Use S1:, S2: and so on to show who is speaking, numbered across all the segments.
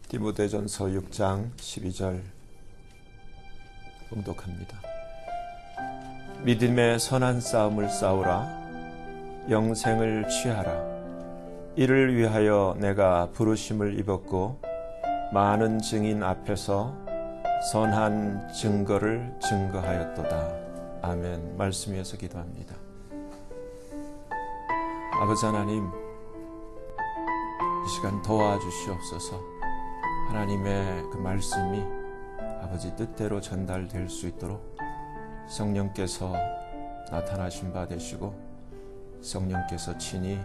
S1: 디모데전서 6장 12절 봉독합니다. 믿음의 선한 싸움을 싸우라. 영생을 취하라. 이를 위하여 내가 부르심을 입었고 많은 증인 앞에서 선한 증거를 증거하였도다. 아멘. 말씀 위에서 기도합니다. 아버지 하나님, 이 시간 도와주시옵소서. 하나님의 그 말씀이 아버지 뜻대로 전달될 수 있도록 성령께서 나타나신 바 되시고 성령께서 친히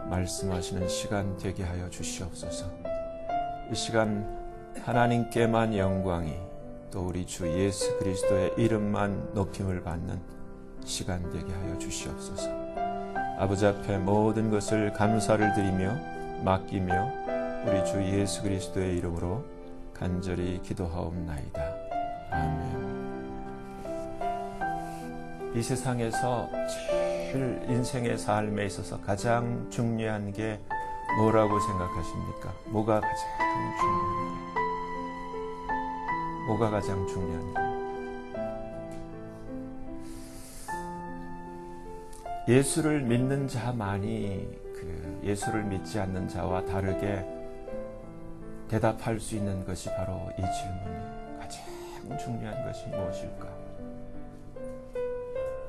S1: 말씀하시는 시간 되게 하여 주시옵소서. 이 시간 하나님께만 영광이, 또 우리 주 예수 그리스도의 이름만 높임을 받는 시간 되게 하여 주시옵소서. 아버지 앞에 모든 것을 감사를 드리며 맡기며 우리 주 예수 그리스도의 이름으로 간절히 기도하옵나이다. 아멘. 이 세상에서 제일 인생의 삶에 있어서 가장 중요한 게 뭐라고 생각하십니까? 뭐가 가장 중요한 게? 뭐가 가장 중요한 게? 예수를 믿는 자만이 예수를 믿지 않는 자와 다르게 대답할 수 있는 것이 바로 이 질문이에요. 가장 중요한 것이 무엇일까?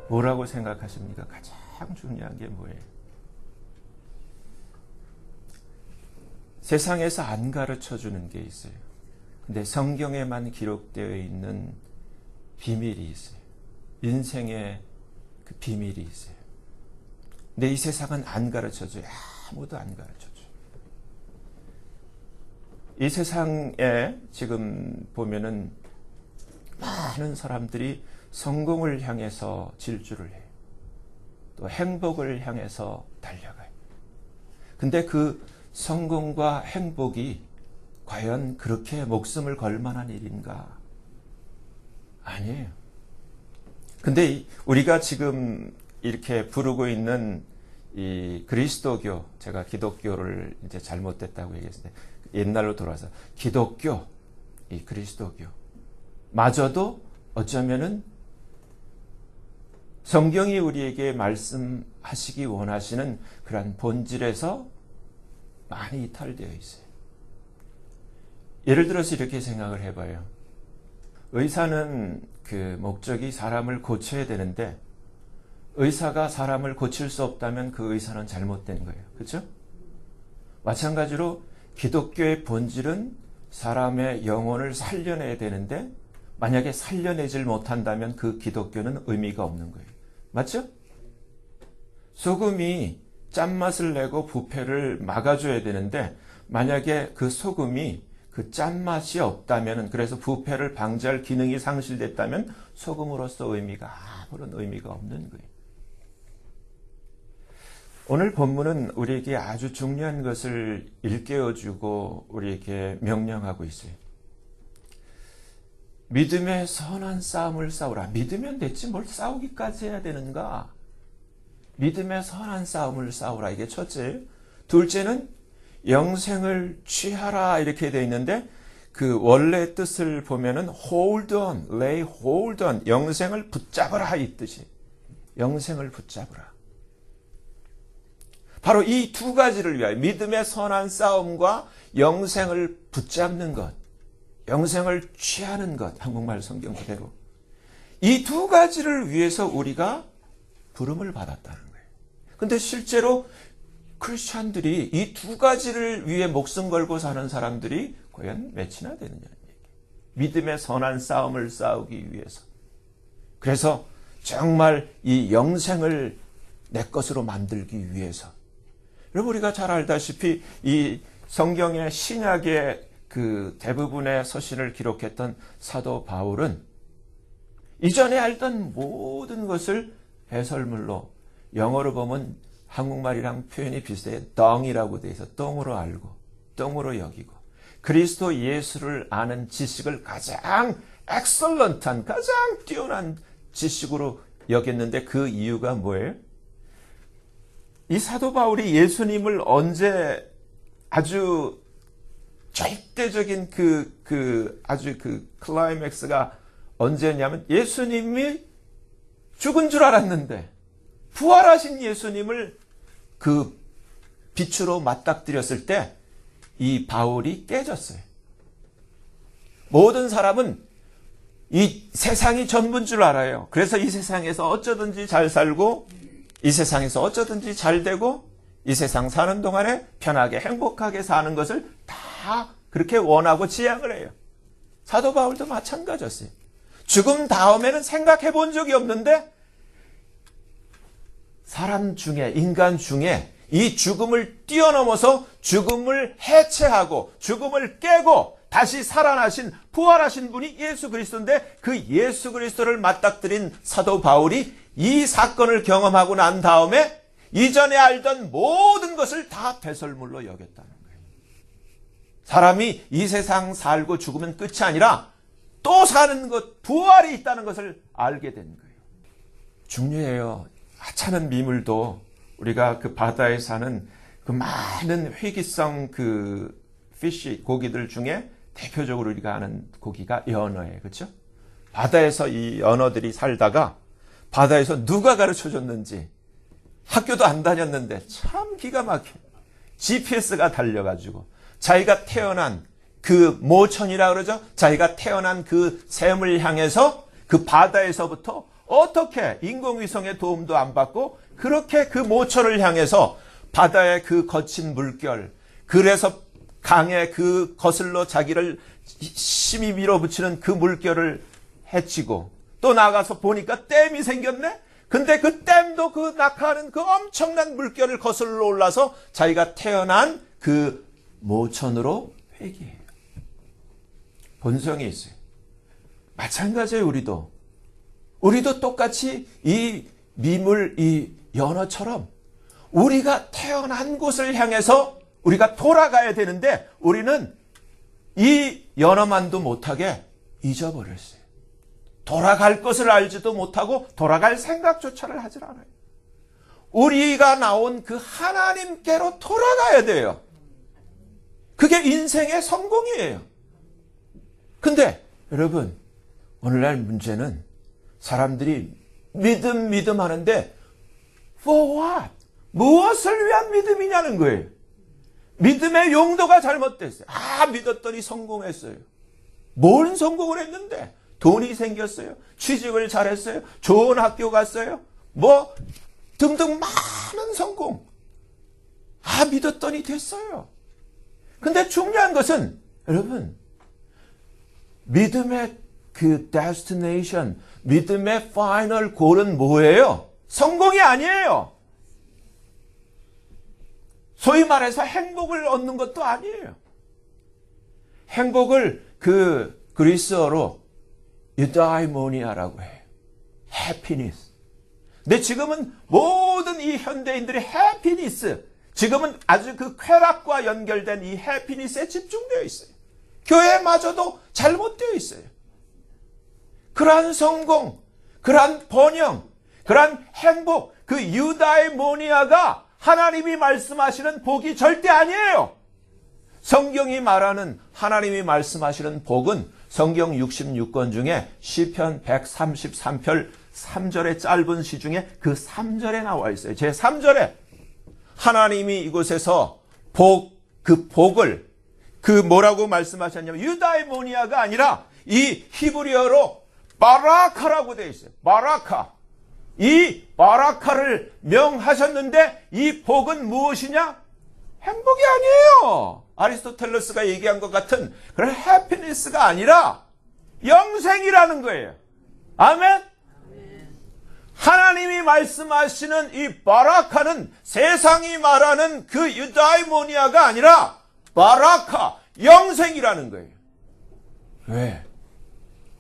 S1: 뭐라고 생각하십니까? 가장 중요한 게 뭐예요? 세상에서 안 가르쳐 주는 게 있어요. 근데 성경에만 기록되어 있는 비밀이 있어요. 인생의 그 비밀이 있어요. 근데 이 세상은 안 가르쳐줘요. 아무도 안 가르쳐줘요. 이 세상에 지금 보면은 많은 사람들이 성공을 향해서 질주를 해요. 또 행복을 향해서 달려가요. 근데 그 성공과 행복이 과연 그렇게 목숨을 걸 만한 일인가? 아니에요. 근데 우리가 지금 이렇게 부르고 있는 이 그리스도교, 제가 기독교를 이제 잘못됐다고 얘기했는데 옛날로 돌아와서 기독교, 이 그리스도교 마저도 어쩌면은 성경이 우리에게 말씀하시기 원하시는 그러한 본질에서 많이 이탈되어 있어요. 예를 들어서 이렇게 생각을 해봐요. 의사는 그 목적이 사람을 고쳐야 되는데 의사가 사람을 고칠 수 없다면 그 의사는 잘못된 거예요. 그렇죠? 마찬가지로 기독교의 본질은 사람의 영혼을 살려내야 되는데 만약에 살려내질 못한다면 그 기독교는 의미가 없는 거예요. 맞죠? 소금이 짠맛을 내고 부패를 막아줘야 되는데 만약에 그 소금이 그 짠맛이 없다면, 그래서 부패를 방지할 기능이 상실됐다면 소금으로서 아무런 의미가 없는 거예요. 오늘 본문은 우리에게 아주 중요한 것을 일깨워주고 우리에게 명령하고 있어요. 믿음의 선한 싸움을 싸우라. 믿으면 됐지 뭘 싸우기까지 해야 되는가? 믿음의 선한 싸움을 싸우라. 이게 첫째예요. 둘째는 영생을 취하라 이렇게 되어 있는데 그 원래 뜻을 보면은 hold on, lay hold on, 영생을 붙잡으라 이 뜻이. 영생을 붙잡으라. 바로 이 두 가지를 위하여 믿음의 선한 싸움과 영생을 붙잡는 것, 영생을 취하는 것, 한국말 성경 그대로 이 두 가지를 위해서 우리가 부름을 받았다는 거예요. 근데 실제로 크리스찬들이 이 두 가지를 위해 목숨 걸고 사는 사람들이 과연 몇이나 되느냐는 얘기예요. 믿음의 선한 싸움을 싸우기 위해서. 그래서 정말 이 영생을 내 것으로 만들기 위해서. 여러분, 우리가 잘 알다시피 이 성경의 신약의 그 대부분의 서신을 기록했던 사도 바울은 이전에 알던 모든 것을 해설물로, 영어로 보면 한국말이랑 표현이 비슷해요. 덩이라고 돼 있어. 똥으로 알고, 똥으로 여기고. 그리스도 예수를 아는 지식을 가장 엑설런트한, 가장 뛰어난 지식으로 여겼는데 그 이유가 뭐예요? 이 사도 바울이 예수님을 언제 아주 절대적인 아주 클라이맥스가 언제였냐면 예수님이 죽은 줄 알았는데 부활하신 예수님을 그 빛으로 맞닥뜨렸을 때 이 바울이 깨졌어요. 모든 사람은 이 세상이 전부인 줄 알아요. 그래서 이 세상에서 어쩌든지 잘 살고 이 세상에서 어쩌든지 잘 되고 이 세상 사는 동안에 편하게 행복하게 사는 것을 다 그렇게 원하고 지향을 해요. 사도 바울도 마찬가지였어요. 죽음 다음에는 생각해 본 적이 없는데 사람 중에, 인간 중에 이 죽음을 뛰어넘어서 죽음을 해체하고 죽음을 깨고 다시 살아나신 부활하신 분이 예수 그리스도인데 그 예수 그리스도를 맞닥뜨린 사도 바울이 이 사건을 경험하고 난 다음에 이전에 알던 모든 것을 다 배설물로 여겼다는 거예요. 사람이 이 세상 살고 죽으면 끝이 아니라 또 사는 것, 부활이 있다는 것을 알게 된 거예요. 중요해요. 하찮은 미물도 우리가 그 바다에 사는 그 많은 회기성 피쉬, 고기들 중에 대표적으로 우리가 아는 고기가 연어예요. 그렇죠? 바다에서 이 연어들이 살다가 바다에서 누가 가르쳐 줬는지 학교도 안 다녔는데 참 기가 막혀. GPS가 달려가지고 자기가 태어난 그 모천이라 그러죠? 자기가 태어난 그 샘을 향해서 그 바다에서부터 어떻게 인공위성의 도움도 안 받고 그렇게 그 모천을 향해서 바다의 그 거친 물결, 그래서 강에 그 거슬러 자기를 심히 밀어붙이는 그 물결을 헤치고 또 나가서 보니까 댐이 생겼네? 근데 그 댐도 그 낙하하는 그 엄청난 물결을 거슬러 올라서 자기가 태어난 그 모천으로 회귀해요. 본성이 있어요. 마찬가지예요, 우리도 똑같이 이 미물, 이 연어처럼 우리가 태어난 곳을 향해서 우리가 돌아가야 되는데 우리는 이 연어만도 못하게 잊어버렸어요. 돌아갈 것을 알지도 못하고 돌아갈 생각조차를 하질 않아요. 우리가 나온 그 하나님께로 돌아가야 돼요. 그게 인생의 성공이에요. 근데 여러분, 오늘날 문제는 사람들이 믿음 하는데 for what? 무엇을 위한 믿음이냐는 거예요. 믿음의 용도가 잘못됐어요. 믿었더니 성공했어요. 뭔 성공을 했는데? 돈이 생겼어요. 취직을 잘했어요. 좋은 학교 갔어요. 등등 많은 성공. 믿었더니 됐어요. 근데 중요한 것은 여러분, 믿음의 그 destination, 믿음의 final goal은 뭐예요? 성공이 아니에요. 소위 말해서 행복을 얻는 것도 아니에요. 행복을 그리스어로 유다이모니아라고 해요. 해피니스. 근데 지금은 모든 이 현대인들의 해피니스, 지금은 아주 그 쾌락과 연결된 이 해피니스에 집중되어 있어요. 교회마저도 잘못되어 있어요. 그러한 성공, 그러한 번영, 그러한 행복, 그 유다이모니아가 하나님이 말씀하시는 복이 절대 아니에요. 성경이 말하는 하나님이 말씀하시는 복은 성경 66권 중에 시편 133편 3절의 짧은 시 중에 그 3절에 나와 있어요. 제 3절에 하나님이 이곳에서 그 복을 뭐라고 말씀하셨냐면 유다이모니아가 아니라 이 히브리어로 바라카라고 되어 있어요. 바라카. 이 바라카를 명하셨는데 이 복은 무엇이냐? 행복이 아니에요. 아리스토텔레스가 얘기한 것 같은 그런 해피니스가 아니라 영생이라는 거예요. 아멘? 하나님이 말씀하시는 이 바라카는 세상이 말하는 그 유다이모니아가 아니라 바라카, 영생이라는 거예요. 왜?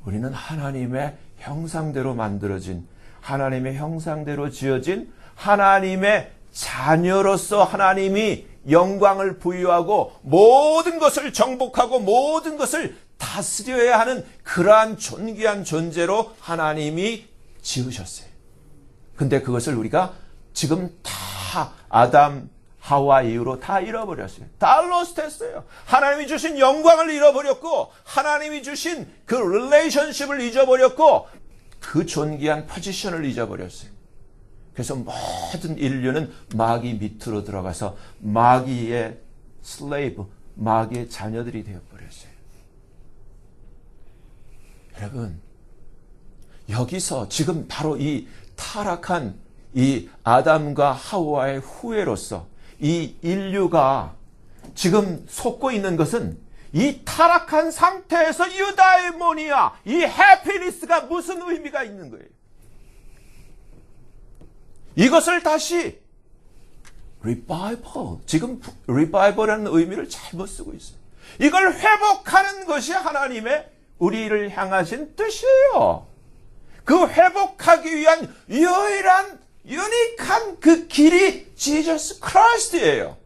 S1: 우리는 하나님의 형상대로 만들어진, 하나님의 형상대로 지어진 하나님의 자녀로서 하나님이 영광을 부여하고 모든 것을 정복하고 모든 것을 다스려야 하는 그러한 존귀한 존재로 하나님이 지으셨어요. 근데 그것을 우리가 지금 다 아담, 하와 이후로 다 잃어버렸어요. 다 로스트했어요. 하나님이 주신 영광을 잃어버렸고 하나님이 주신 그 릴레이션십을 잊어버렸고 그 존귀한 포지션을 잊어버렸어요. 그래서 모든 인류는 마귀 밑으로 들어가서 마귀의 슬레이브, 마귀의 자녀들이 되어버렸어요. 여러분, 여기서 지금 바로 이 타락한 이 아담과 하와의 후예로서 이 인류가 지금 속고 있는 것은 이 타락한 상태에서 유다이모니아, 이 해피니스가 무슨 의미가 있는 거예요? 이것을 다시 revival, 지금 revival이라는 의미를 잘못 쓰고 있어요. 이걸 회복하는 것이 하나님의 우리를 향하신 뜻이에요. 그 회복하기 위한 유일한 유니크한 그 길이 지저스 크라이스트예요.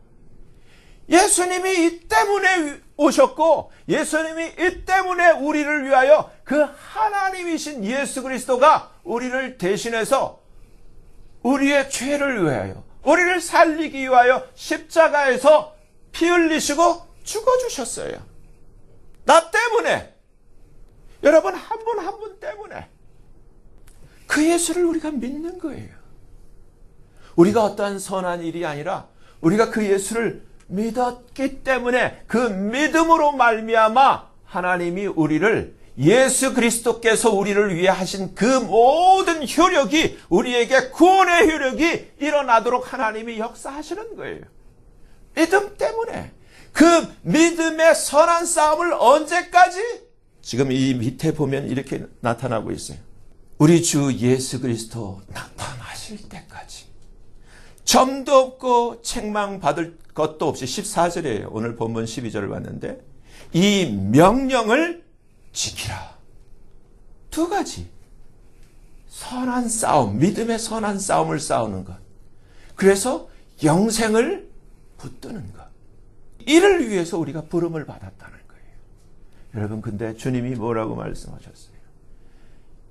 S1: 예수님이 이 때문에 오셨고 예수님이 이 때문에 우리를 위하여 그 하나님이신 예수 그리스도가 우리를 대신해서 우리의 죄를 위하여 우리를 살리기 위하여 십자가에서 피 흘리시고 죽어주셨어요. 나 때문에, 여러분 한 분 한 분 때문에 그 예수를 우리가 믿는 거예요. 우리가 어떠한 선한 일이 아니라 우리가 그 예수를 믿었기 때문에 그 믿음으로 말미암아 하나님이 우리를 예수 그리스도께서 우리를 위해 하신 그 모든 효력이 우리에게 구원의 효력이 일어나도록 하나님이 역사하시는 거예요. 믿음 때문에 그 믿음의 선한 싸움을 언제까지? 지금 이 밑에 보면 이렇게 나타나고 있어요. 우리 주 예수 그리스도 나타나실 때까지 점도 없고 책망받을 것도 없이 14절이에요. 오늘 본문 12절을 봤는데 이 명령을 지키라. 두 가지. 선한 싸움, 믿음의 선한 싸움을 싸우는 것. 그래서 영생을 붙드는 것. 이를 위해서 우리가 부름을 받았다는 거예요. 여러분, 근데 주님이 뭐라고 말씀하셨어요?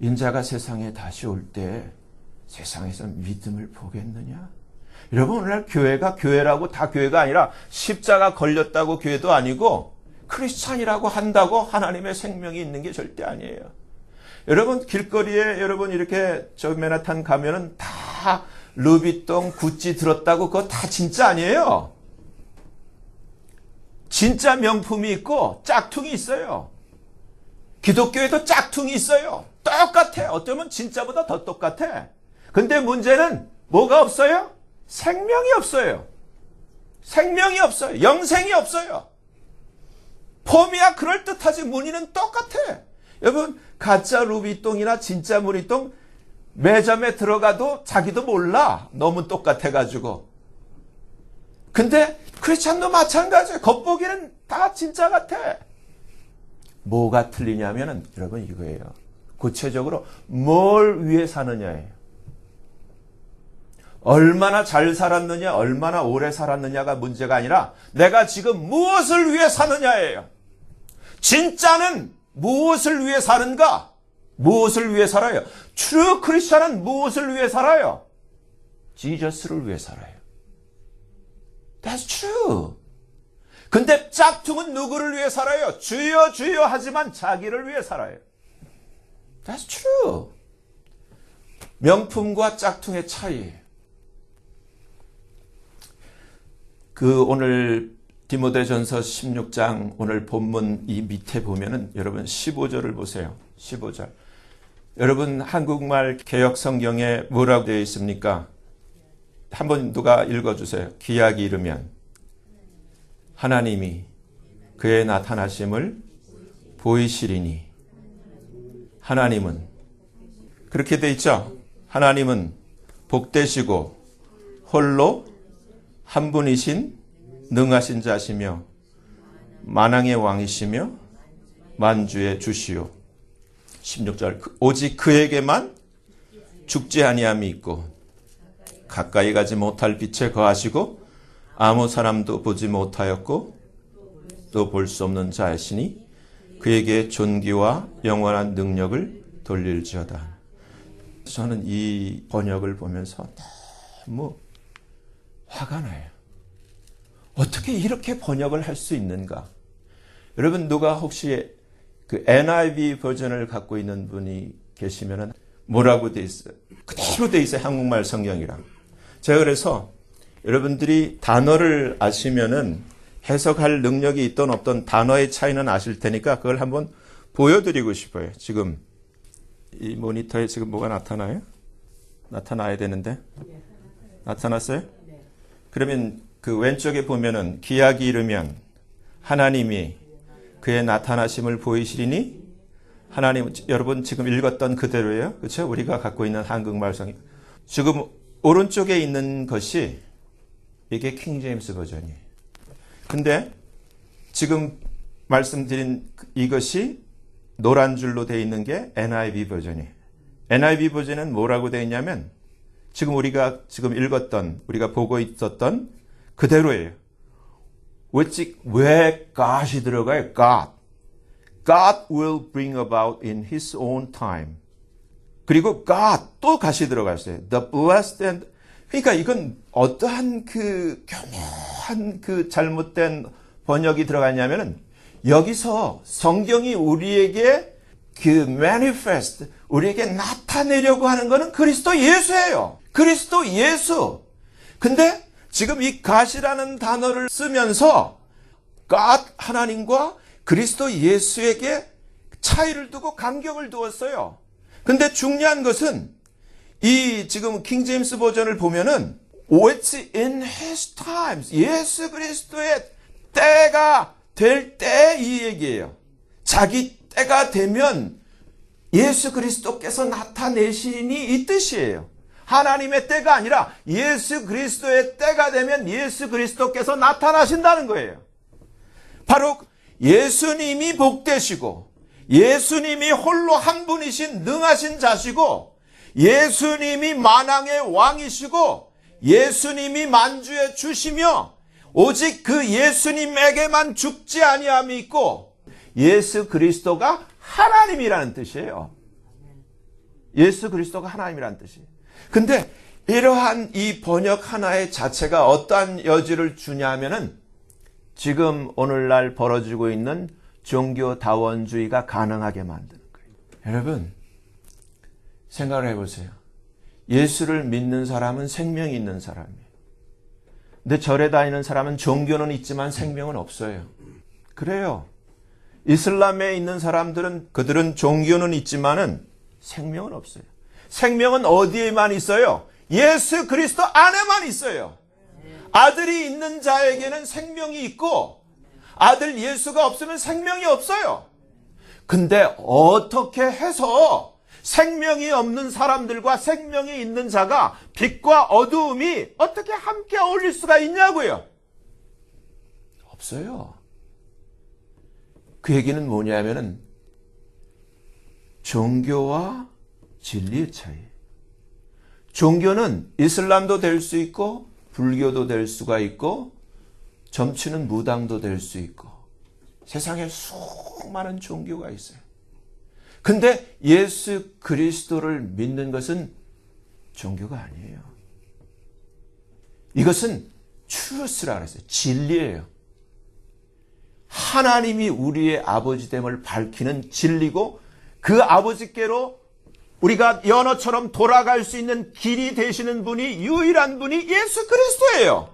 S1: 인자가 세상에 다시 올 때 세상에서 믿음을 보겠느냐? 여러분, 오늘날 교회가 교회라고 다 교회가 아니라 십자가 걸렸다고 교회도 아니고 크리스찬이라고 한다고 하나님의 생명이 있는 게 절대 아니에요. 여러분, 길거리에 여러분 이렇게 저 맨하탄 가면은 다 루비통, 구찌 들었다고 그거 다 진짜 아니에요. 진짜 명품이 있고 짝퉁이 있어요. 기독교에도 짝퉁이 있어요. 똑같아. 어쩌면 진짜보다 더 똑같아. 근데 문제는 뭐가 없어요? 생명이 없어요. 생명이 없어요. 영생이 없어요. 폼이야 그럴듯하지 무늬는 똑같아. 여러분, 가짜 루비똥이나 진짜 루비똥 매점에 들어가도 자기도 몰라. 너무 똑같아가지고. 근데 크리스찬도 마찬가지예요. 겉보기는 다 진짜 같아. 뭐가 틀리냐면은 여러분 이거예요. 구체적으로 뭘 위해 사느냐예요. 얼마나 잘 살았느냐, 얼마나 오래 살았느냐가 문제가 아니라 내가 지금 무엇을 위해 사느냐예요. 진짜는 무엇을 위해 사는가? 무엇을 위해 살아요? True Christian은 무엇을 위해 살아요? 지저스를 위해 살아요. That's true. 근데 짝퉁은 누구를 위해 살아요? 주여 주여 하지만 자기를 위해 살아요. That's true. 명품과 짝퉁의 차이예요. 그 오늘 디모데전서 16장 오늘 본문 이 밑에 보면은 여러분 15절을 보세요. 15절. 여러분 한국말 개역 성경에 뭐라고 되어 있습니까? 한번 누가 읽어주세요. 기약이 이르면 하나님이 그의 나타나심을 보이시리니 하나님은 그렇게 되어 있죠. 하나님은 복되시고 홀로 한 분이신 능하신 자시며 만왕의 왕이시며 만주의 주시오. 16절 오직 그에게만 죽지 아니함이 있고 가까이 가지 못할 빛에 거하시고 아무 사람도 보지 못하였고 또 볼 수 없는 자이시니 그에게 존귀와 영원한 능력을 돌릴지어다. 저는 이 번역을 보면서 너무 화가 나요. 어떻게 이렇게 번역을 할 수 있는가? 여러분 누가 혹시 그 NIV 버전을 갖고 있는 분이 계시면은 뭐라고 돼 있어요? 그대로 돼 있어요. 한국말 성경이랑. 제가 그래서 여러분들이 단어를 아시면은 해석할 능력이 있던 없던 단어의 차이는 아실 테니까 그걸 한번 보여드리고 싶어요. 지금 이 모니터에 지금 뭐가 나타나요? 나타나야 되는데 나타났어요? 그러면 그 왼쪽에 보면은 기약이 이르면 하나님이 그의 나타나심을 보이시리니 하나님 여러분 지금 읽었던 그대로예요. 그렇죠? 우리가 갖고 있는 한국말 성경. 지금 오른쪽에 있는 것이 이게 킹 제임스 버전이에요. 근데 지금 말씀드린 이것이 노란 줄로 되어 있는 게 NIV 버전이에요. NIV 버전은 뭐라고 되어 있냐면 지금 우리가 지금 읽었던 우리가 보고 있었던 그대로예요. 왜 God이 들어가요? God will bring about in His own time. 그리고 God 또 God이 들어갔어요. The blessed and 그러니까 이건 어떠한 그 교묘한 그 잘못된 번역이 들어갔냐면은 여기서 성경이 우리에게 그 manifest 우리에게 나타내려고 하는 것은 그리스도 예수예요. 그리스도 예수. 근데 지금 이 God이라는 단어를 쓰면서 God 하나님과 그리스도 예수에게 차이를 두고 간격을 두었어요. 근데 중요한 것은 이 지금 킹 제임스 버전을 보면은 It's in his times. 예수 그리스도의 때가 될 때 이 얘기예요. 자기 때가 되면 예수 그리스도께서 나타내시니 이 뜻이에요. 하나님의 때가 아니라 예수 그리스도의 때가 되면 예수 그리스도께서 나타나신다는 거예요. 바로 예수님이 복되시고 예수님이 홀로 한 분이신 능하신 자시고 예수님이 만왕의 왕이시고 예수님이 만주의 주시며 오직 그 예수님에게만 죽지 아니함이 있고 예수 그리스도가 하나님이라는 뜻이에요. 예수 그리스도가 하나님이라는 뜻이에요. 근데 이러한 이 번역 하나의 자체가 어떠한 여지를 주냐면은 지금 오늘날 벌어지고 있는 종교다원주의가 가능하게 만드는 거예요. 여러분 생각을 해보세요. 예수를 믿는 사람은 생명이 있는 사람이에요. 근데 절에 다니는 사람은 종교는 있지만 생명은 없어요. 그래요. 이슬람에 있는 사람들은 그들은 종교는 있지만은 생명은 없어요. 생명은 어디에만 있어요? 예수 그리스도 안에만 있어요. 아들이 있는 자에게는 생명이 있고 아들 예수가 없으면 생명이 없어요. 근데 어떻게 해서 생명이 없는 사람들과 생명이 있는 자가 빛과 어두움이 어떻게 함께 어울릴 수가 있냐고요? 없어요. 그 얘기는 뭐냐면은 종교와 진리의 차이. 종교는 이슬람도 될 수 있고 불교도 될 수가 있고 점치는 무당도 될 수 있고 세상에 수많은 종교가 있어요. 근데 예수 그리스도를 믿는 것은 종교가 아니에요. 이것은 truth라 그랬어요. 진리예요. 하나님이 우리의 아버지됨을 밝히는 진리고 그 아버지께로 우리가 연어처럼 돌아갈 수 있는 길이 되시는 분이 유일한 분이 예수 그리스도예요.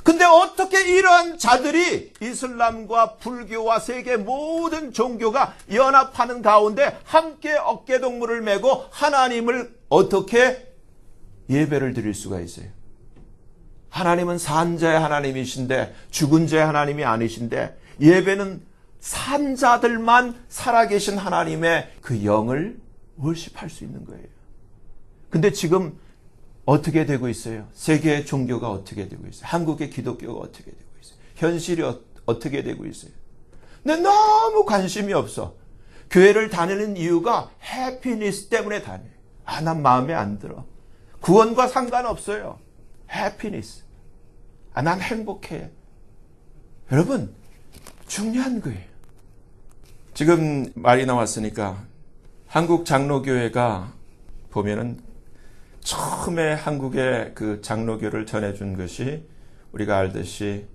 S1: 근데 어떻게 이러한 자들이 이슬람과 불교와 세계 모든 종교가 연합하는 가운데 함께 어깨동무를 메고 하나님을 어떻게 예배를 드릴 수가 있어요? 하나님은 산자의 하나님이신데 죽은 자의 하나님이 아니신데 예배는 산자들만 살아계신 하나님의 그 영을 월십할 수 있는 거예요. 근데 지금 어떻게 되고 있어요? 세계의 종교가 어떻게 되고 있어요? 한국의 기독교가 어떻게 되고 있어요? 현실이 어떻게 되고 있어요? 근데 너무 관심이 없어. 교회를 다니는 이유가 해피니스 때문에 다녀요. 난 마음에 안 들어. 구원과 상관없어요. 해피니스. 난 행복해. 여러분, 중요한 거예요. 지금 말이 나왔으니까 한국 장로교회가 보면은 처음에 한국의 그 장로교를 전해준 것이 우리가 알듯이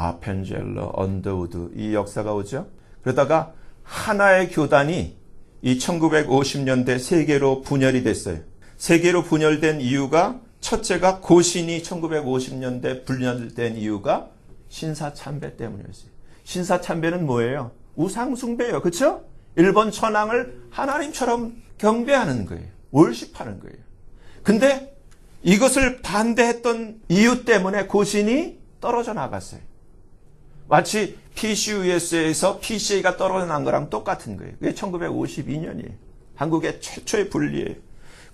S1: 아펜젤러, 언더우드 이 역사가 오죠. 그러다가 하나의 교단이 이 1950년대 세 개로 분열이 됐어요. 세 개로 분열된 이유가 첫째가 고신이 1950년대 분열된 이유가 신사참배 때문이었어요. 신사참배는 뭐예요? 우상숭배예요. 그렇죠? 일본 천황을 하나님처럼 경배하는 거예요. 월십하는 거예요. 근데 이것을 반대했던 이유 때문에 고신이 떨어져 나갔어요. 마치 PCUS에서 PCA가 떨어져 난 거랑 똑같은 거예요. 그게 1952년이에요. 한국의 최초의 분리예요.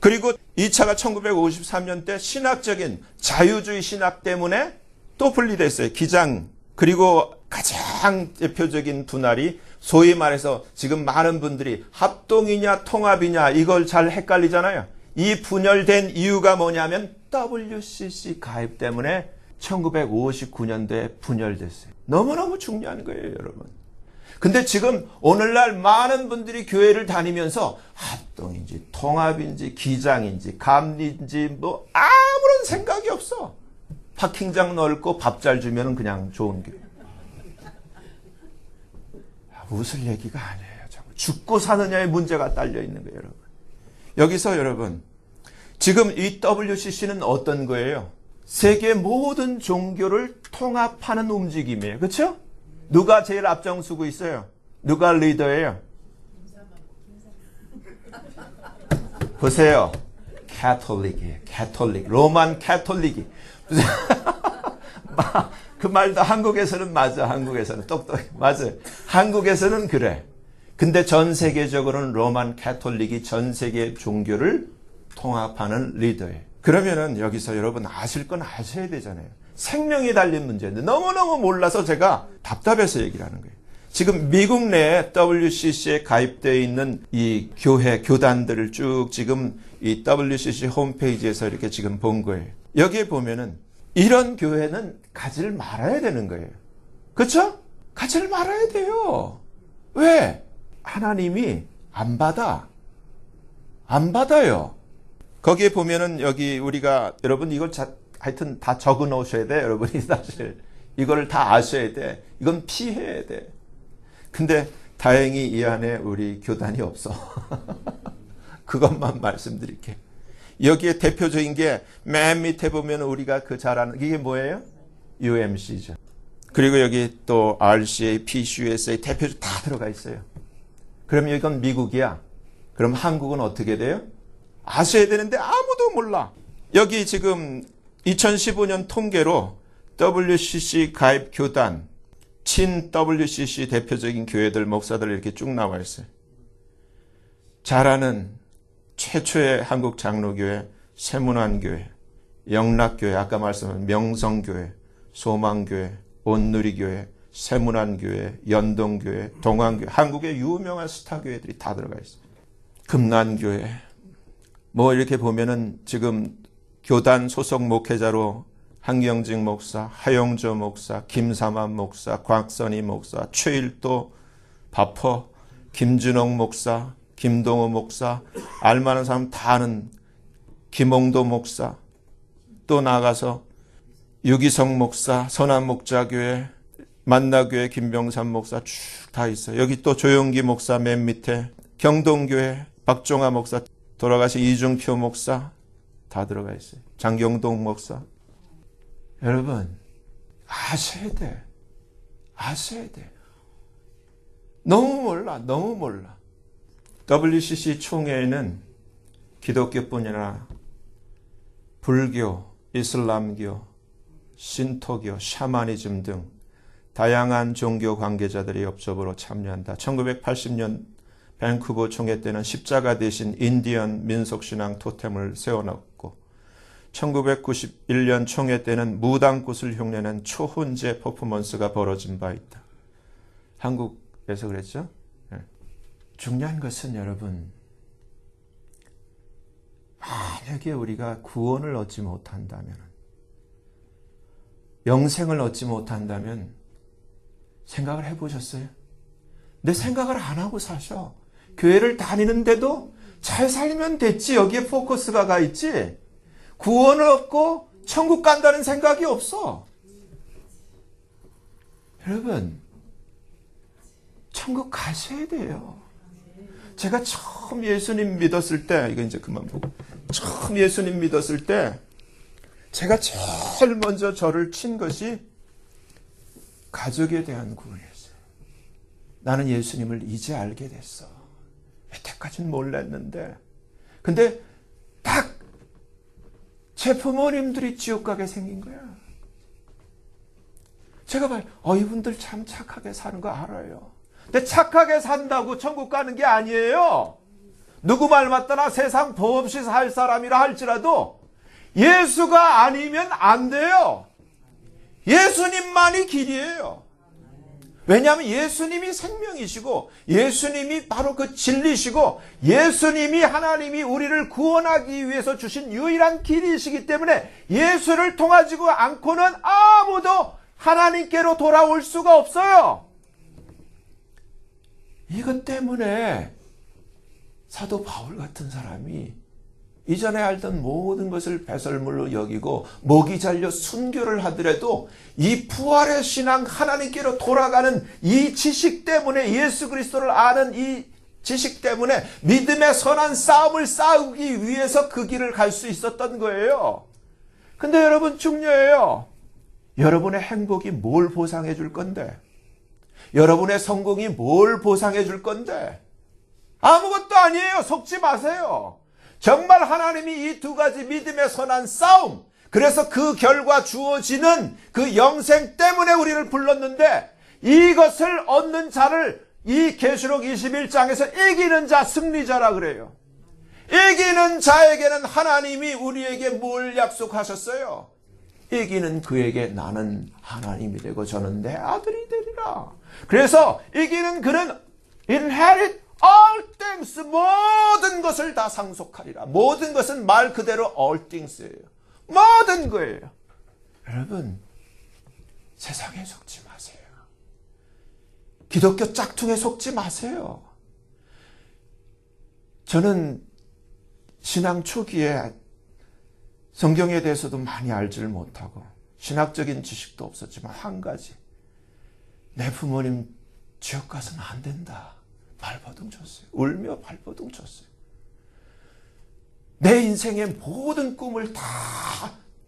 S1: 그리고 2차가 1953년 때 신학적인 자유주의 신학 때문에 또 분리됐어요. 기장. 그리고 가장 대표적인 분할이 소위 말해서 지금 많은 분들이 합동이냐 통합이냐 이걸 잘 헷갈리잖아요. 이 분열된 이유가 뭐냐면 WCC 가입 때문에 1959년도에 분열됐어요. 너무너무 중요한 거예요, 여러분. 근데 지금 오늘날 많은 분들이 교회를 다니면서 합동인지 통합인지 기장인지 감리인지 뭐 아무런 생각이 없어. 파킹장 넓고 밥 잘 주면 그냥 좋은 교회. 웃을 얘기가 아니에요. 죽고 사느냐의 문제가 딸려 있는 거예요, 여러분. 여기서 여러분, 지금 이 WCC는 어떤 거예요? 세계 모든 종교를 통합하는 움직임이에요. 그렇죠? 누가 제일 앞장서고 있어요? 누가 리더예요? 보세요. 캐톨릭이에요. 캐톨릭. 로만 캐톨릭이. 그 말도 한국에서는 맞아. 한국에서는 똑똑해. 맞아요. 한국에서는 그래. 근데 전 세계적으로는 로만 캐톨릭이 전 세계 종교를 통합하는 리더예요. 그러면은 여기서 여러분 아실 건 아셔야 되잖아요. 생명이 달린 문제인데 너무너무 몰라서 제가 답답해서 얘기를 하는 거예요. 지금 미국 내에 WCC에 가입되어 있는 이 교회, 교단들을 쭉 지금 이 WCC 홈페이지에서 이렇게 지금 본 거예요. 여기에 보면은 이런 교회는 가지를 말아야 되는 거예요. 그렇죠? 가지를 말아야 돼요. 왜? 하나님이 안 받아. 안 받아요. 거기에 보면은 여기 우리가 여러분 이걸 하여튼 다 적어 놓으셔야 돼. 여러분이 사실 이거를 다 아셔야 돼. 이건 피해야 돼. 근데 다행히 이 안에 우리 교단이 없어. 그것만 말씀드릴게. 여기에 대표적인 게 맨 밑에 보면 우리가 그 잘 아는 이게 뭐예요? UMC죠. 그리고 여기 또 RCA, PCUSA 대표적 다 들어가 있어요. 그럼 이건 미국이야. 그럼 한국은 어떻게 돼요? 아셔야 되는데 아무도 몰라. 여기 지금 2015년 통계로 WCC 가입 교단, 친 WCC 대표적인 교회들, 목사들 이렇게 쭉 나와 있어요. 잘 아는 최초의 한국 장로교회, 세문안교회, 영락교회, 아까 말씀한 명성교회, 소망교회, 온누리교회, 세문안교회, 연동교회, 동안교회, 한국의 유명한 스타교회들이 다 들어가 있어요. 금난교회, 뭐 이렇게 보면은 지금 교단 소속 목회자로 한경직 목사, 하용조 목사, 김삼환 목사, 곽선희 목사, 최일도 바퍼, 김준옥 목사, 김동호 목사, 알만한 사람 다 아는 김홍도 목사, 또 나가서 유기성 목사, 선한목자교회, 만나교회 김병삼 목사 쭉 다 있어요. 여기 또 조용기 목사 맨 밑에, 경동교회 박종화 목사, 돌아가신 이중표 목사 다 들어가 있어요. 장경동 목사. 여러분 아셔야 돼. 아셔야 돼. 너무 몰라. 너무 몰라. WCC 총회에는 기독교뿐 아니라 불교, 이슬람교, 신토교, 샤머니즘 등 다양한 종교 관계자들이 협조로 참여한다. 1980년 밴쿠버 총회 때는 십자가 대신 인디언 민속신앙 토템을 세워놓고 1991년 총회 때는 무당꽃을 흉내낸 초훈제 퍼포먼스가 벌어진 바 있다. 한국에서 그랬죠? 네. 중요한 것은 여러분, 만약에 우리가 구원을 얻지 못한다면, 영생을 얻지 못한다면 생각을 해보셨어요? 내 생각을 안 하고 사셔. 교회를 다니는데도 잘 살면 됐지. 여기에 포커스가 가 있지. 구원을 얻고 천국 간다는 생각이 없어. 여러분, 천국 가셔야 돼요. 제가 처음 예수님 믿었을 때, 이거 이제 그만 보고, 처음 예수님 믿었을 때, 제가 제일 먼저 저를 친 것이 가족에 대한 구원이었어요. 나는 예수님을 이제 알게 됐어. 여태까지는 몰랐는데. 근데 딱 제 부모님들이 지옥 가게 생긴 거야. 제가 말, 이분들 참 착하게 사는 거 알아요. 근데 착하게 산다고 천국 가는 게 아니에요. 누구 말 맞다나 세상 법 없이 살 사람이라 할지라도 예수가 아니면 안 돼요. 예수님만이 길이에요. 왜냐하면 예수님이 생명이시고 예수님이 바로 그 진리시고 예수님이 하나님이 우리를 구원하기 위해서 주신 유일한 길이시기 때문에 예수를 통하지 않고는 아무도 하나님께로 돌아올 수가 없어요. 이것 때문에 사도 바울 같은 사람이 이전에 알던 모든 것을 배설물로 여기고 목이 잘려 순교를 하더라도 이 부활의 신앙 하나님께로 돌아가는 이 지식 때문에 예수 그리스도를 아는 이 지식 때문에 믿음의 선한 싸움을 싸우기 위해서 그 길을 갈 수 있었던 거예요. 근데 여러분 중요해요. 여러분의 행복이 뭘 보상해 줄 건데? 여러분의 성공이 뭘 보상해 줄 건데? 아무것도 아니에요. 속지 마세요. 정말 하나님이 이 두 가지 믿음의 선한 싸움, 그래서 그 결과 주어지는 그 영생 때문에 우리를 불렀는데 이것을 얻는 자를 이 계시록 21장에서 이기는 자, 승리자라 그래요. 이기는 자에게는 하나님이 우리에게 뭘 약속하셨어요? 이기는 그에게 나는 하나님이 되고 저는 내 아들이 되리라. 그래서 이기는 그는 inherit all things, 모든 것을 다 상속하리라. 모든 것은 말 그대로 all things예요. 모든 거예요. 여러분, 세상에 속지 마세요. 기독교 짝퉁에 속지 마세요. 저는 신앙 초기에 성경에 대해서도 많이 알지를 못하고 신학적인 지식도 없었지만 한 가지, 내 부모님 지옥 가서는 안 된다. 발버둥 쳤어요. 울며 발버둥 쳤어요. 내 인생의 모든 꿈을 다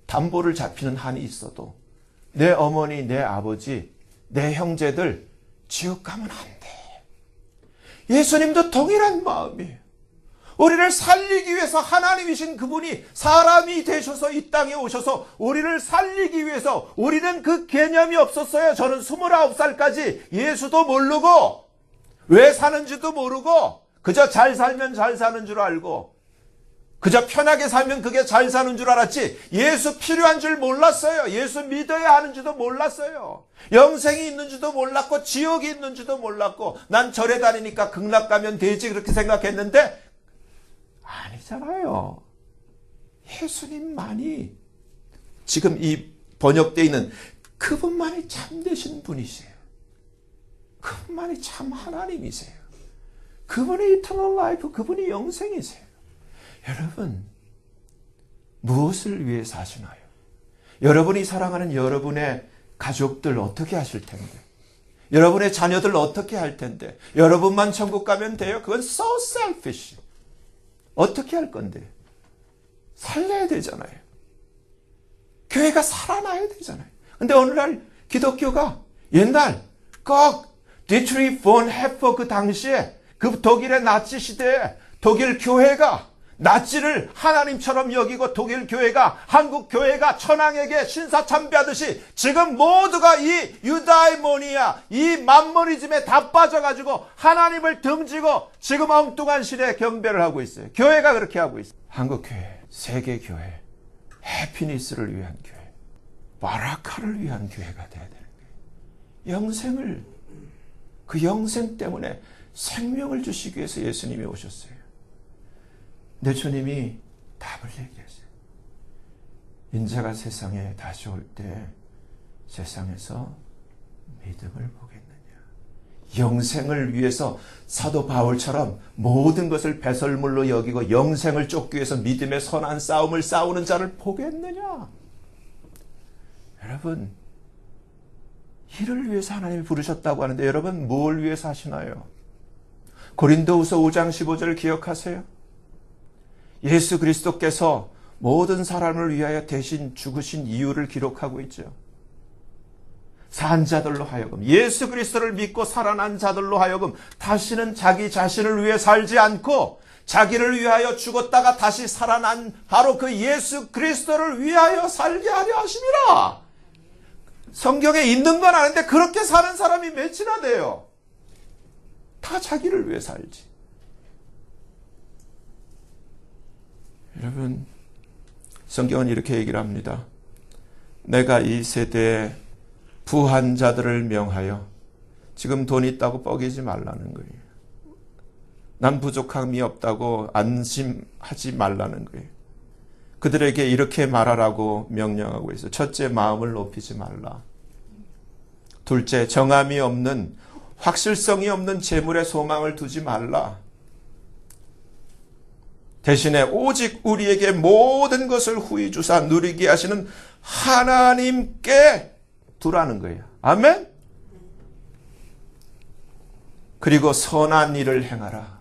S1: 담보를 잡히는 한이 있어도 내 어머니, 내 아버지, 내 형제들 지옥 가면 안 돼. 예수님도 동일한 마음이에요. 우리를 살리기 위해서 하나님이신 그분이 사람이 되셔서 이 땅에 오셔서 우리를 살리기 위해서, 우리는 그 개념이 없었어요. 저는 29살까지 예수도 모르고 왜 사는지도 모르고 그저 잘 살면 잘 사는 줄 알고 그저 편하게 살면 그게 잘 사는 줄 알았지 예수 필요한 줄 몰랐어요. 예수 믿어야 하는지도 몰랐어요. 영생이 있는지도 몰랐고 지옥이 있는지도 몰랐고 난 절에 다니니까 극락 가면 되지 그렇게 생각했는데 아니잖아요. 예수님만이, 지금 이 번역되어 있는 그분만이 참되신 분이세요. 그분만이 참 하나님이세요. 그분이 eternal life, 그분이 영생이세요. 여러분, 무엇을 위해 사시나요? 여러분이 사랑하는 여러분의 가족들 어떻게 하실 텐데? 여러분의 자녀들 어떻게 할 텐데? 여러분만 천국 가면 돼요? 그건 so selfish. 어떻게 할 건데? 살려야 되잖아요. 교회가 살아나야 되잖아요. 근데 오늘날 기독교가 옛날 꼭 디트리 본 해퍼 그 당시에 그 독일의 나치 시대에 독일 교회가 나치를 하나님처럼 여기고 독일 교회가 한국 교회가 천황에게 신사참배하듯이 지금 모두가 이 유다이모니아, 이 만모니즘에 다 빠져가지고 하나님을 등지고 지금 엉뚱한 신에 경배를 하고 있어요. 교회가 그렇게 하고 있어요. 한국교회, 세계교회, 해피니스를 위한 교회, 바라카를 위한 교회가 돼야 되는 거예요. 영생을, 그 영생 때문에 생명을 주시기 위해서 예수님이 오셨어요. 내 주님이 답을 얘기했어요. 인자가 세상에 다시 올 때 세상에서 믿음을 보겠느냐. 영생을 위해서 사도 바울처럼 모든 것을 배설물로 여기고 영생을 쫓기 위해서 믿음의 선한 싸움을 싸우는 자를 보겠느냐. 여러분, 이를 위해서 하나님이 부르셨다고 하는데 여러분 뭘 위해서 하시나요? 고린도후서 5장 15절 기억하세요? 예수 그리스도께서 모든 사람을 위하여 대신 죽으신 이유를 기록하고 있죠. 산 자들로 하여금, 예수 그리스도를 믿고 살아난 자들로 하여금 다시는 자기 자신을 위해 살지 않고 자기를 위하여 죽었다가 다시 살아난 바로 그 예수 그리스도를 위하여 살게 하려 하심이라. 성경에 있는 건 아는데 그렇게 사는 사람이 몇이나 돼요. 다 자기를 위해 살지. 여러분, 성경은 이렇게 얘기를 합니다. 내가 이 세대에 부한 자들을 명하여 지금 돈 있다고 뻐기지 말라는 거예요. 난 부족함이 없다고 안심하지 말라는 거예요. 그들에게 이렇게 말하라고 명령하고 있어요. 첫째, 마음을 높이지 말라. 둘째, 정함이 없는, 확실성이 없는 재물에 소망을 두지 말라. 대신에 오직 우리에게 모든 것을 후히 주사 누리게 하시는 하나님께 두라는 거예요. 아멘? 그리고 선한 일을 행하라.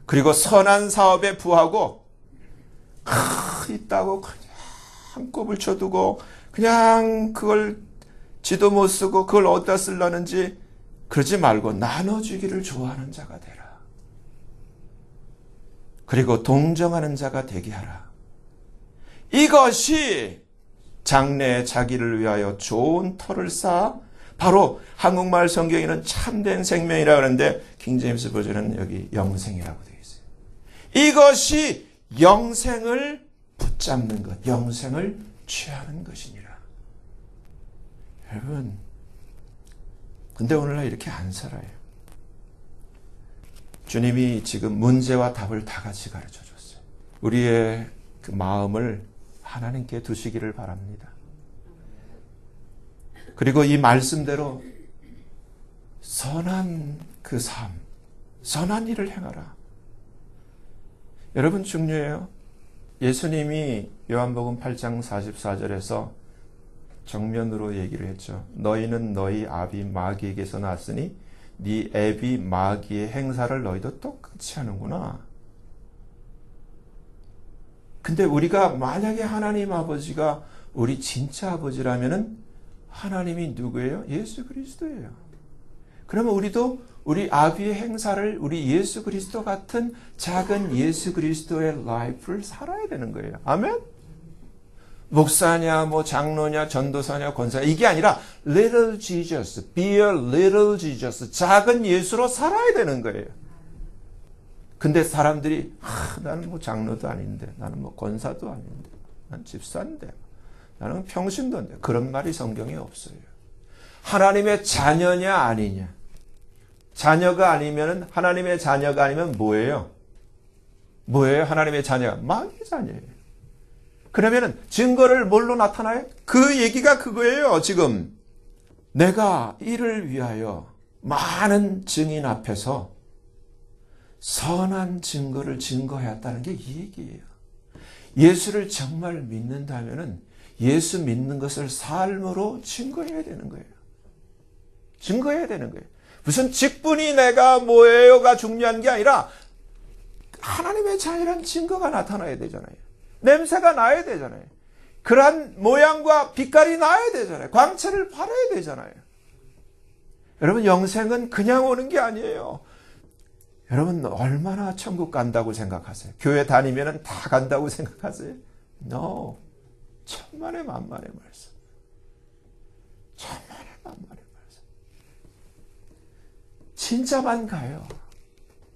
S1: 그리고 선한 사업에 부하고 있다고 그냥 꼽을 쳐두고 그냥 그걸 지도 못 쓰고 그걸 어디다 쓰려는지 그러지 말고 나눠주기를 좋아하는 자가 되라. 그리고 동정하는 자가 되게 하라. 이것이 장래에 자기를 위하여 좋은 터를 쌓아 바로 한국말 성경에는 참된 생명이라고 하는데 킹제임스 버전은 여기 영생이라고 되어 있어요. 이것이 영생을 붙잡는 것, 영생을 취하는 것이니라. 여러분, 근데 오늘날 이렇게 안 살아요. 주님이 지금 문제와 답을 다 같이 가르쳐 줬어요. 우리의 그 마음을 하나님께 두시기를 바랍니다. 그리고 이 말씀대로 선한 그 삶, 선한 일을 행하라. 여러분 중요해요. 예수님이 요한복음 8장 44절에서 정면으로 얘기를 했죠. 너희는 너희 아비 마귀에게서 났으니 네 애비 마귀의 행사를 너희도 똑같이 하는구나. 근데 우리가 만약에 하나님 아버지가 우리 진짜 아버지라면은 하나님이 누구예요? 예수 그리스도예요. 그러면 우리도 우리 아비의 행사를 우리 예수 그리스도 같은 작은 예수 그리스도의 라이프를 살아야 되는 거예요. 아멘? 목사냐, 뭐 장로냐, 전도사냐, 권사냐 이게 아니라 little Jesus, be a little Jesus, 작은 예수로 살아야 되는 거예요. 근데 사람들이 나는 뭐 장로도 아닌데, 나는 뭐 권사도 아닌데, 난 집사인데, 나는 평신도인데 그런 말이 성경에 없어요. 하나님의 자녀냐 아니냐. 자녀가 아니면 하나님의 자녀가 아니면 뭐예요? 뭐예요? 하나님의 자녀가 마귀의 자녀예요. 그러면은 증거를 뭘로 나타나요? 그 얘기가 그거예요. 지금 내가 이를 위하여 많은 증인 앞에서 선한 증거를 증거해왔다는 게 이 얘기예요. 예수를 정말 믿는다면은 예수 믿는 것을 삶으로 증거해야 되는 거예요. 증거해야 되는 거예요. 무슨 직분이 내가 뭐예요가 중요한 게 아니라 하나님의 자녀란 증거가 나타나야 되잖아요. 냄새가 나야 되잖아요. 그러한 모양과 빛깔이 나야 되잖아요. 광채를 발해야 되잖아요. 여러분 영생은 그냥 오는 게 아니에요. 여러분 얼마나 천국 간다고 생각하세요? 교회 다니면 다 간다고 생각하세요? No. 천만의 만만의 말씀. 천만의 만만의 말씀. 진짜만 가요.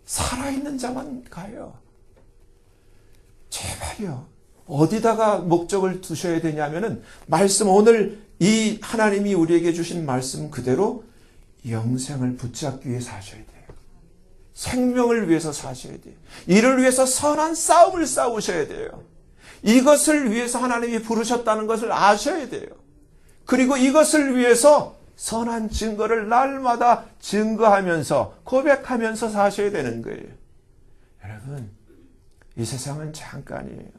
S1: 살아있는 자만 가요. 제발요. 어디다가 목적을 두셔야 되냐면은 말씀 오늘 이 하나님이 우리에게 주신 말씀 그대로 영생을 붙잡기 위해 사셔야 돼요. 생명을 위해서 사셔야 돼요. 이를 위해서 선한 싸움을 싸우셔야 돼요. 이것을 위해서 하나님이 부르셨다는 것을 아셔야 돼요. 그리고 이것을 위해서 선한 증거를 날마다 증거하면서 고백하면서 사셔야 되는 거예요. 여러분, 이 세상은 잠깐이에요.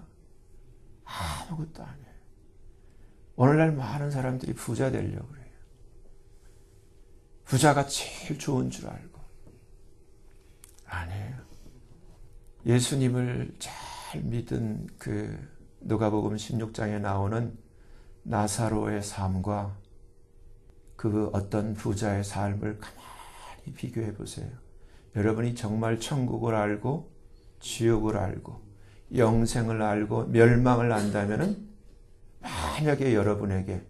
S1: 아무것도 아니에요. 오늘날 많은 사람들이 부자 되려고 그래요. 부자가 제일 좋은 줄 알고. 아니에요. 예수님을 잘 믿은 그 누가복음 16장에 나오는 나사로의 삶과 그 어떤 부자의 삶을 가만히 비교해 보세요. 여러분이 정말 천국을 알고 지옥을 알고 영생을 알고 멸망을 안다면은 만약에 여러분에게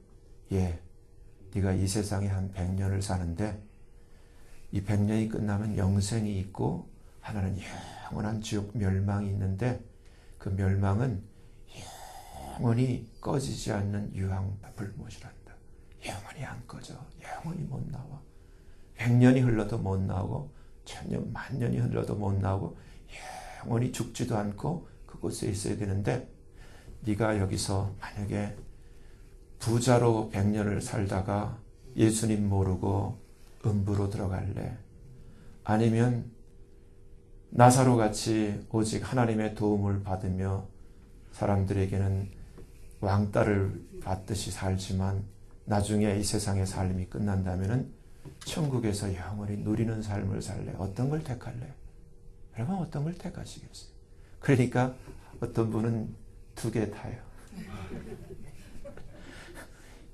S1: 네가 이 세상에 한 100년을 사는데 이 100년이 끝나면 영생이 있고 하나는 영원한 지옥 멸망이 있는데 그 멸망은 영원히 꺼지지 않는 유황불못이란다. 영원히 안 꺼져. 영원히 못 나와. 100년이 흘러도 못 나오고 1000년, 만년이 흘러도 못 나오고 영원히 죽지도 않고 그곳에 있어야 되는데 네가 여기서 만약에 부자로 100년을 살다가 예수님 모르고 음부로 들어갈래? 아니면 나사로 같이 오직 하나님의 도움을 받으며 사람들에게는 왕따를 받듯이 살지만 나중에 이 세상의 삶이 끝난다면 천국에서 영원히 누리는 삶을 살래? 어떤 걸 택할래? 여러분 어떤 걸 택하시겠어요? 그러니까 어떤 분은 2개 타요.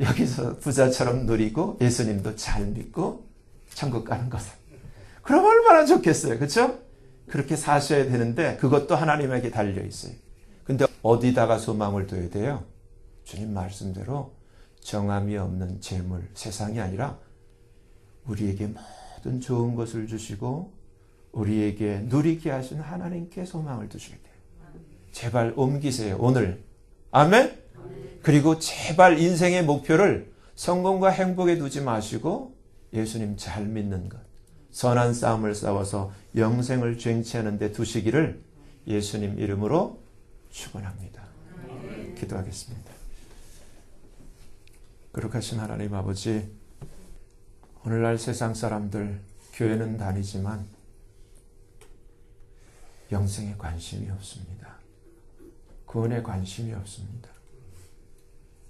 S1: 여기서 부자처럼 누리고 예수님도 잘 믿고 천국 가는 것을. 그럼 얼마나 좋겠어요. 그렇죠? 그렇게 사셔야 되는데 그것도 하나님에게 달려 있어요. 근데 어디다가 소망을 둬야 돼요? 주님 말씀대로 정함이 없는 재물, 세상이 아니라 우리에게 모든 좋은 것을 주시고 우리에게 누리게 하신 하나님께 소망을 두셔야 돼요. 제발 옮기세요. 오늘. 아멘? 그리고 제발 인생의 목표를 성공과 행복에 두지 마시고 예수님 잘 믿는 것, 선한 싸움을 싸워서 영생을 쟁취하는 데 두시기를 예수님 이름으로 축원합니다. 기도하겠습니다. 거룩하신 하나님 아버지, 오늘날 세상 사람들 교회는 다니지만 영생에 관심이 없습니다. 구원에 관심이 없습니다.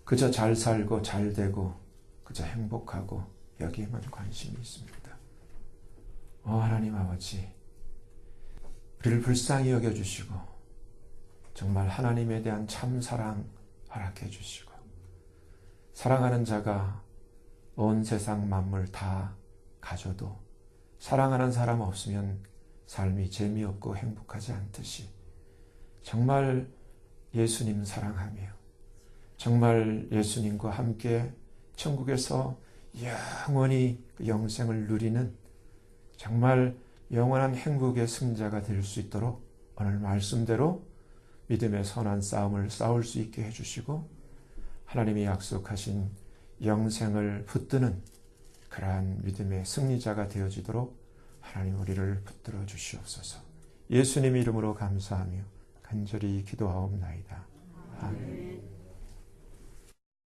S1: 그저 잘 살고 잘 되고 그저 행복하고 여기에만 관심이 있습니다. 하나님 아버지, 우리를 불쌍히 여겨주시고 정말 하나님에 대한 참 사랑 허락해 주시고 사랑하는 자가 온 세상 만물 다 가져도 사랑하는 사람 없으면 삶이 재미없고 행복하지 않듯이 정말 예수님 사랑하며 정말 예수님과 함께 천국에서 영원히 영생을 누리는 정말 영원한 행복의 승자가 될 수 있도록 오늘 말씀대로 믿음의 선한 싸움을 싸울 수 있게 해주시고 하나님이 약속하신 영생을 붙드는 그러한 믿음의 승리자가 되어지도록 하나님 우리를 붙들어 주시옵소서. 예수님 이름으로 감사하며 간절히 기도하옵나이다. 아멘.